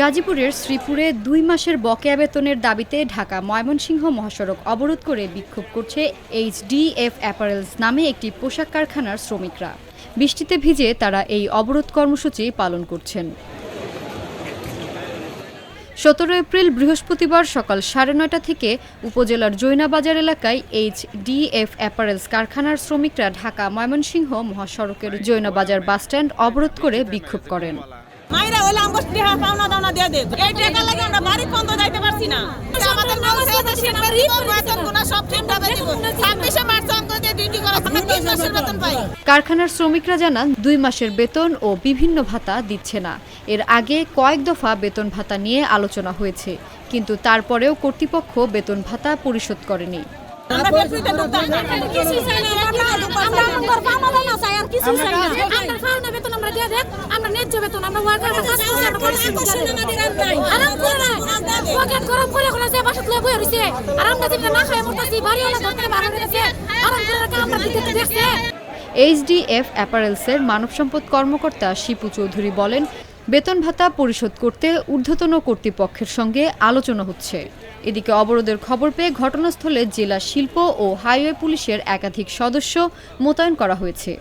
গাজীপুরের শ্রীপুরে ২ মাসের বকেয়া বেতনের দাবিতে ঢাকা ময়মনসিংহ মহাসড়ক অবরোধ করে বিক্ষোভ করছে এইচডিএফ অ্যাপারেলস নামে একটি পোশাক কারখানার শ্রমিকরা। বৃষ্টিতে ভিজে তারা এই অবরোধ কর্মসূচি পালন করছেন। ১৭ এপ্রিল বৃহস্পতিবার সকাল ৯:৩০ থেকে উপজেলার জৈনাবাজার এলাকায় এইচডিএফ অ্যাপারেলস কারখানার শ্রমিকরা ঢাকা ময়মনসিংহ মহাসড়কের জৈনাবাজার বাসস্ট্যান্ড অবরোধ করে বিক্ষোভ করেন। মাইরা হইলে আমগো টিহা পাওনা দাওনা দিয়ে দে। এই টাকা লাগে আমরা বাড়ি বন্ধ যাইতে পারছি না। আমাদের বেতন গুনা সব ঠিকভাবে দিব। 26শে মার্চ অঙ্কতে ডিউটি করা আমরা 3 মাসের বেতন পাই। কারখানার শ্রমিকরা জানান ২ মাসের বেতন ও বিভিন্ন ভাতা দিচ্ছে না। এর আগে কয়েক দফা বেতন ভাতা নিয়ে আলোচনা হয়েছে, কিন্তু তারপরেও কর্তৃপক্ষ বেতন ভাতা পরিশোধ করেনি। আমরা বেতনটা ঢুকতাম না। কিছু চাই না, আমরা আমগো পাওনা দাওনা চাই আর কিছু চাই না। আমরা পাওনা বেতন আমরা দিয়ে দেব। আমরা ন্যায্য বেতন আমরা ওয়ার্কার কাজ করছি আমরা পরিশ্রম করি। আরাম করে না। পকেট গরম করে করে যে বাসাত লয়ে বই রইছে। আর আমরা যেটা না খাই মরতাছি বাড়িওয়ালা ধরতে বারণ করেছে। আরাম করে রাখা আমরা দিতে দেখছে। এইচডিএফ অ্যাপারেলসের মানব সম্পদ কর্মকর্তা শিপু চৌধুরী বলেন, বেতন ভাতা পরিশোধ করতে ঊর্ধ্বতন কর্তৃপক্ষের সঙ্গে আলোচনা হচ্ছে। এদিকে অবরোধের খবর পেয়ে ঘটনাস্থলে জেলা শিল্প ও হাইওয়ে পুলিশের একাধিক সদস্য মোতায়েন করা হয়েছে।